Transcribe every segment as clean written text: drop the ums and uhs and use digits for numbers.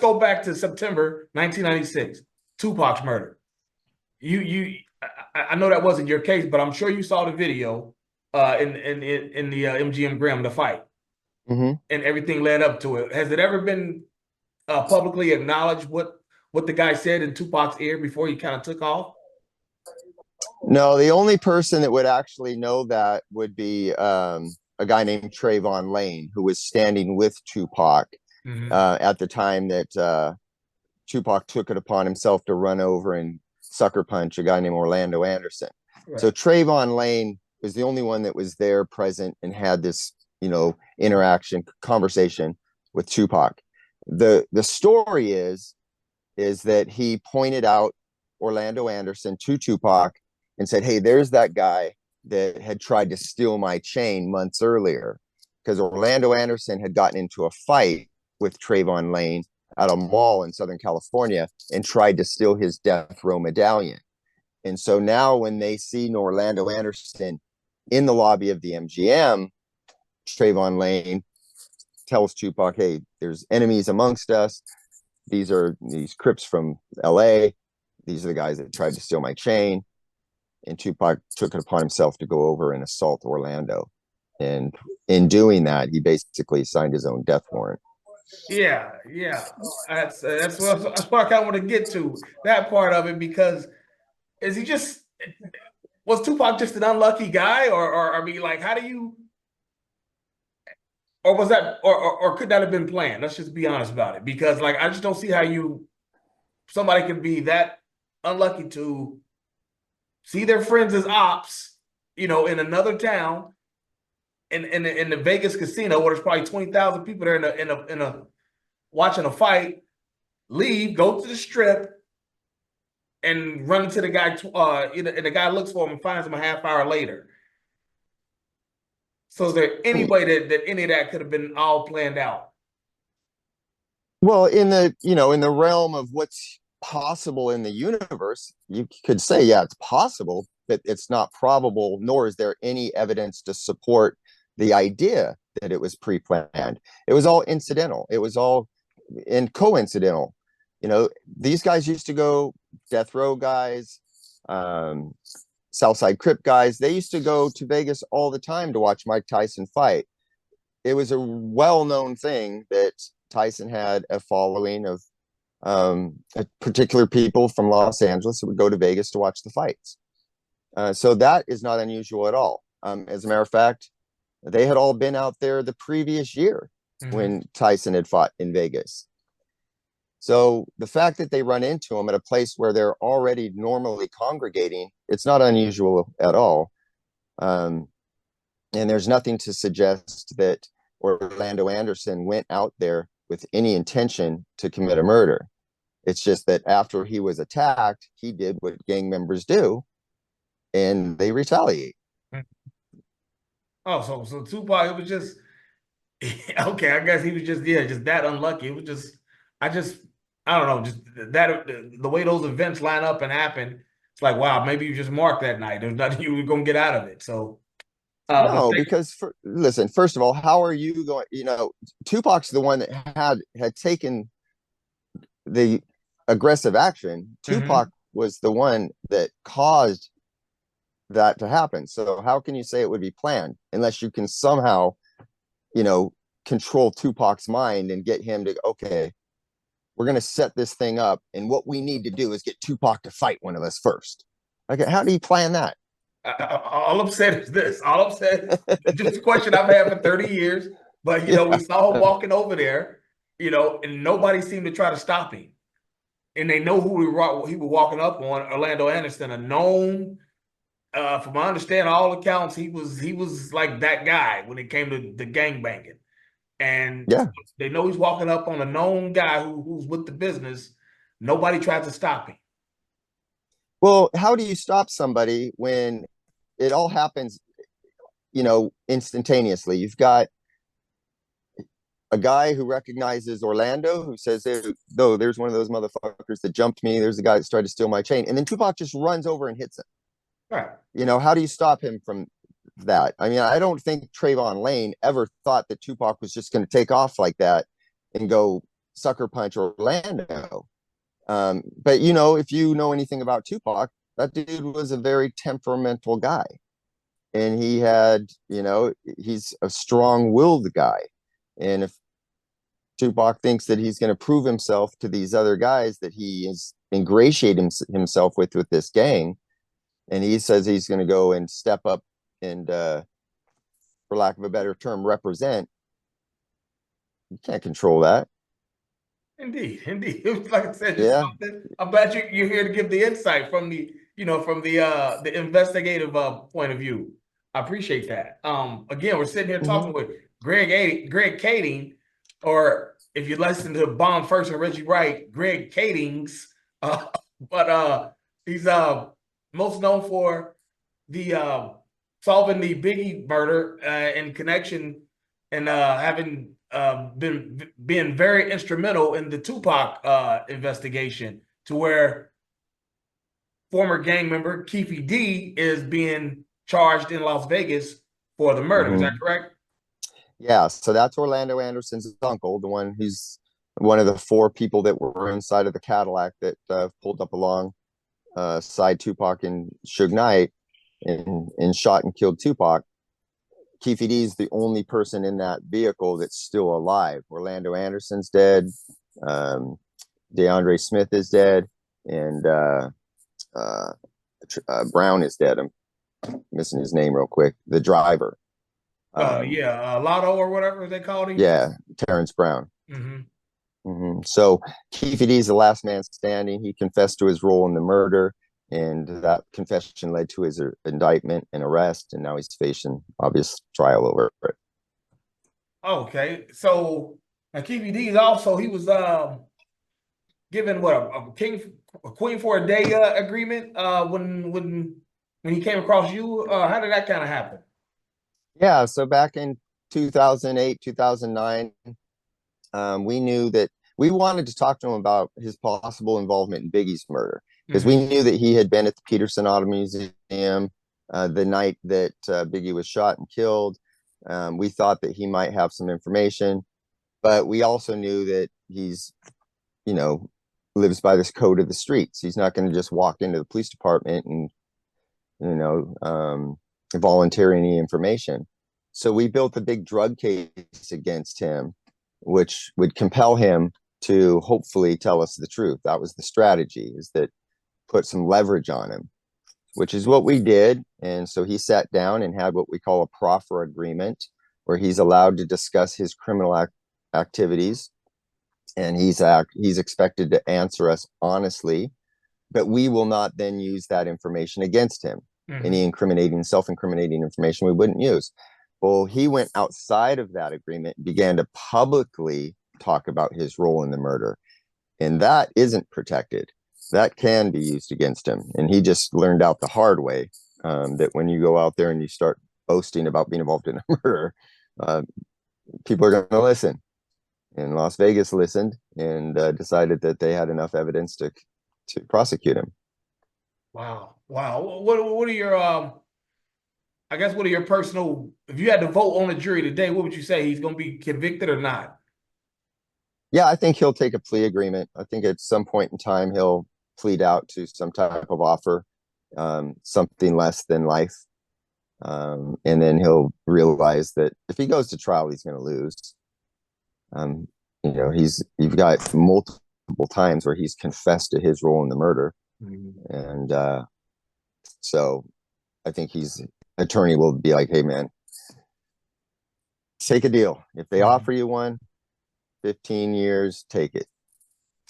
go back to September 1996, Tupac's murder. I know that wasn't your case, but I'm sure you saw the video in the MGM Graham, the fight, and everything led up to it. Has it ever been publicly acknowledged what the guy said in Tupac's ear before he kind of took off? No, the only person that would actually know that would be a guy named Trayvon Lane, who was standing with Tupac at the time that Tupac took it upon himself to run over and sucker punch a guy named Orlando Anderson. Right. So Trayvon Lane was the only one that was there, present, and had this, conversation with Tupac. The story is that he pointed out Orlando Anderson to Tupac and said, "Hey, there's that guy that had tried to steal my chain months earlier," because Orlando Anderson had gotten into a fight with Trayvon Lane at a mall in Southern California and tried to steal his death row medallion. And so now when they see Orlando Anderson in the lobby of the MGM, Trayvon Lane tells Tupac, "Hey, there's enemies amongst us. These are these Crips from LA. These are the guys that tried to steal my chain." And Tupac took it upon himself to go over and assault Orlando. And in doing that, he basically signed his own death warrant. Yeah. That's what I kind of want to get to, that part of it, because was Tupac just an unlucky guy, or I mean, like, how do you, or was that, or could that have been planned? Let's just be honest about it, because like I just don't see how somebody could be that unlucky to see their friends as ops, in another town, in the Vegas casino where there's probably 20,000 people there in a watching a fight, leave, go to the strip, and run into the guy. And the guy looks for him and finds him a half hour later. So is there any way that any of that could have been all planned out? Well, in the realm of what's possible in the universe, you could say, yeah, it's possible, but it's not probable, nor is there any evidence to support the idea that it was pre-planned. It was all incidental. It was all coincidental. These guys used to go, death row guys, Southside Crip guys, they used to go to Vegas all the time to watch Mike Tyson fight. It was a well-known thing that Tyson had a following of particular people from Los Angeles who would go to Vegas to watch the fights. So that is not unusual at all. As a matter of fact, they had all been out there the previous year when Tyson had fought in Vegas. So the fact that they run into him at a place where they're already normally congregating, it's not unusual at all. And there's nothing to suggest that Orlando Anderson went out there with any intention to commit a murder. It's just that after he was attacked, he did what gang members do, and they retaliate. Oh, so Tupac, it was just okay. I guess he was just that unlucky. It was just I don't know, just that the way those events line up and happen. It's like, wow, maybe you just marked that night. There's nothing you were gonna get out of it. So no, because listen, first of all, how are you going? Tupac's the one that had taken the aggressive action. Tupac was the one that caused that to happen. So how can you say it would be planned unless you can somehow, control Tupac's mind and get him to, okay, we're going to set this thing up, and what we need to do is get Tupac to fight one of us first. Okay, how do you plan that? All I'm saying is this. All I'm saying is just a question I've had for 30 years. But, we saw him walking over there, and nobody seemed to try to stop him. And they know who he was walking up on, Orlando Anderson, a known, from my understanding, all accounts, he was like that guy when it came to the gangbanging. And they know he's walking up on a known guy who's with the business. Nobody tried to stop him. Well, how do you stop somebody when it all happens, instantaneously? You've got a guy who recognizes Orlando, who says, there's one of those motherfuckers that jumped me. There's a guy that's tried to steal my chain. And then Tupac just runs over and hits him. Right. How do you stop him from that? I mean, I don't think Trayvon Lane ever thought that Tupac was just going to take off like that and go sucker punch Orlando. But you know, if you know anything about Tupac, that dude was a very temperamental guy. And he had, you know, he's a strong-willed guy. And if Tupac thinks that he's going to prove himself to these other guys that he is ingratiating himself with this gang, and he says he's going to go and step up and, for lack of a better term, represent, you can't control that. Indeed, indeed. It was like I said, just Yeah. something. I'm glad you're here to give the insight from the, from the investigative point of view. I appreciate that. Again, we're sitting here Mm-hmm. talking with Greg Kading, or if you listen to Bomb First and Reggie Wright, Greg Kading's. Uh, but he's most known for the solving the Biggie murder in connection, and having been very instrumental in the Tupac investigation, to where former gang member Keffe D is being charged in Las Vegas for the murder. Is that Mm-hmm. correct? Yeah, so that's Orlando Anderson's uncle, the one who's one of the four people that were inside of the Cadillac that pulled up along side Tupac and Suge Knight and shot and killed Tupac. Keffe D is the only person in that vehicle that's still alive. Orlando Anderson's dead. DeAndre Smith is dead, and uh, Brown is dead. I'm missing his name real quick. The driver. Yeah, Lotto or whatever they called him. Yeah, Terrence Brown. Mm-hmm. Mm-hmm. So Keffe D is the last man standing. He confessed to his role in the murder, and that confession led to his indictment and arrest, and now he's facing obvious trial over it. Okay, so now Keffe D is also, he was given what, a queen for a day agreement when he came across you. How did that kind of happen? Yeah, so back in 2008, 2009, we knew that we wanted to talk to him about his possible involvement in Biggie's murder, because we knew that he had been at the Peterson Auto Museum the night that Biggie was shot and killed. We thought that he might have some information, but we also knew that he's, you know, lives by this code of the streets. He's not going to just walk into the police department and, you know, volunteer any information. So we built a big drug case against him, which would compel him to hopefully tell us the truth. That was the strategy, is that put some leverage on him, which is what we did. And so he sat down and had what we call a proffer agreement, where he's allowed to discuss his criminal activities, and he's expected to answer us honestly, but we will not then use that information against him. Any incriminating, self-incriminating information we wouldn't use. Well, he went outside of that agreement and began to publicly talk about his role in the murder, and that isn't protected. That can be used against him, and he just learned out the hard way, that when you go out there and you start boasting about being involved in a murder, people are going to listen. And Las Vegas listened and decided that they had enough evidence to prosecute him. Wow, wow. What are your I guess what are your personal, if you had to vote on the jury today, what would you say? He's going to be convicted or not? Yeah, I think he'll take a plea agreement. I think at some point in time he'll plead out to some type of offer, something less than life. And then he'll realize that if he goes to trial, he's going to lose. You know, you've got multiple times where he's confessed to his role in the murder. And so I think attorney will be like, hey man, take a deal. If they offer you 15 years, take it.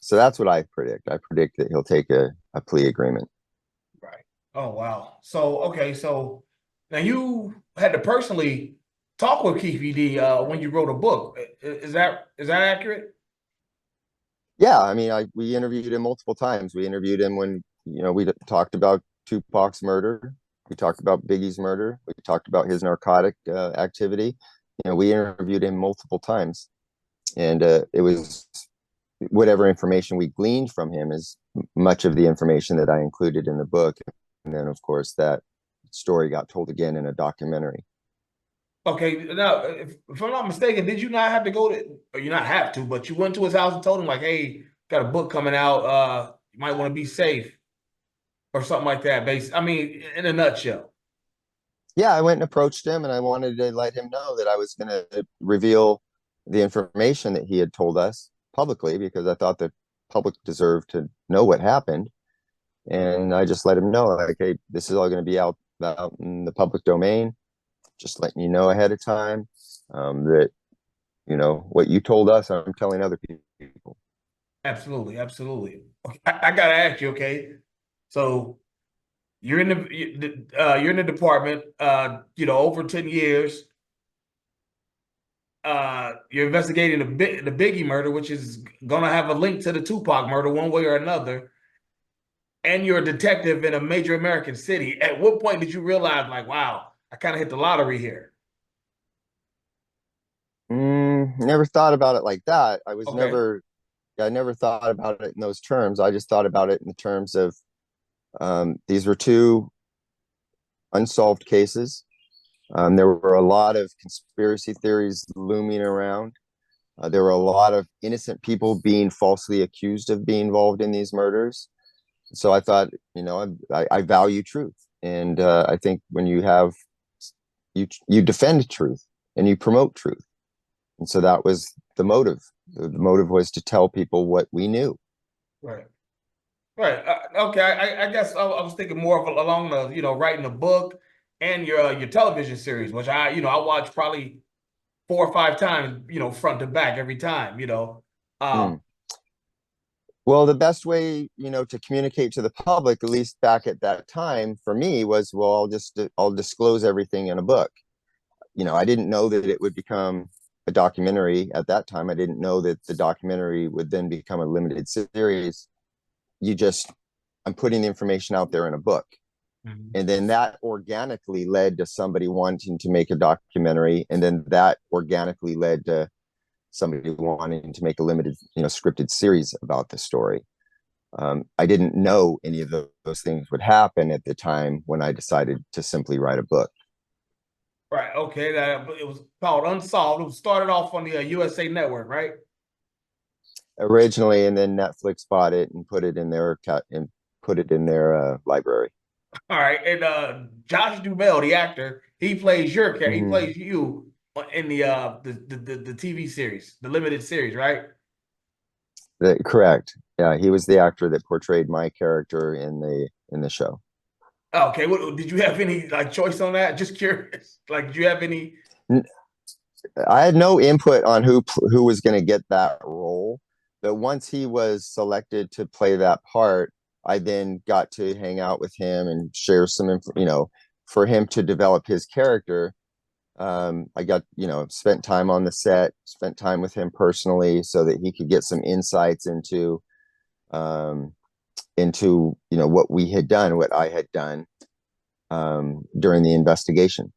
So that's what I predict. I predict that he'll take a plea agreement. Right. Oh, wow. So, okay. So now you had to personally talk with Keffe D when you wrote a book. Is that accurate? Yeah. I mean, we interviewed him multiple times. We interviewed him when, you know, we talked about Tupac's murder. We talked about Biggie's murder. We talked about his narcotic activity. You know, we interviewed him multiple times. And it was whatever information we gleaned from him is much of the information that I included in the book. And then, of course, that story got told again in a documentary. Okay, now if I'm not mistaken, did you not have to go to, or you not have to, but you went to his house and told him like, hey, got a book coming out. You might want to be safe or something like that. I mean, in a nutshell. Yeah, I went and approached him, and I wanted to let him know that I was going to reveal the information that he had told us publicly, because I thought the public deserved to know what happened. And I just let him know, like, hey, this is all going to be out in the public domain. Just letting you know ahead of time, that, what you told us, I'm telling other people. Absolutely, absolutely. Okay, I gotta ask you, okay? So you're in the department, over 10 years. You're investigating the Biggie murder, which is gonna have a link to the Tupac murder one way or another. And you're a detective in a major American city. At what point did you realize, like, wow, I kind of hit the lottery here? Never thought about it like that. Okay. I never thought about it in those terms. I just thought about it in the terms of, these were two unsolved cases. There were a lot of conspiracy theories looming around. There were a lot of innocent people being falsely accused of being involved in these murders. So I thought, I value truth, and I think when you defend truth and you promote truth, and so that was the motive. The motive was to tell people what we knew. Right. Right. Okay. I guess I was thinking more of along the, writing a book and your television series, which I watch probably 4 or 5 times, front to back every time, Mm. Um, Well, the best way, to communicate to the public, at least back at that time, for me was, well, I'll disclose everything in a book. I didn't know that it would become a documentary at that time. I didn't know that the documentary would then become a limited series. You just, I'm putting the information out there in a book. Mhm. And then that organically led to somebody wanting to make a documentary. And then that organically led to somebody wanting to make a limited, scripted series about the story. I didn't know any of those things would happen at the time when I decided to simply write a book. Right. Okay. That it was called Unsolved. It was started off on the USA Network, right? Originally, and then Netflix bought it and put it in their library. All right. And Josh Duhamel, the actor, he plays your character. He Mm-hmm. plays you in the TV series, the limited series, right? Correct. Yeah, he was the actor that portrayed my character in the show. Okay. What did you have any like choice on that? Just curious. Like, did you have any? I had no input on who was going to get that role, but once he was selected to play that part, I then got to hang out with him and share for him to develop his character. I got, spent time on the set, spent time with him personally so that he could get some insights um, what we had done, what I had done, during the investigation.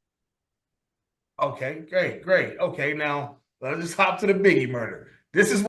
Okay, great, great. Okay, now let's just hop to the Biggie murder. This is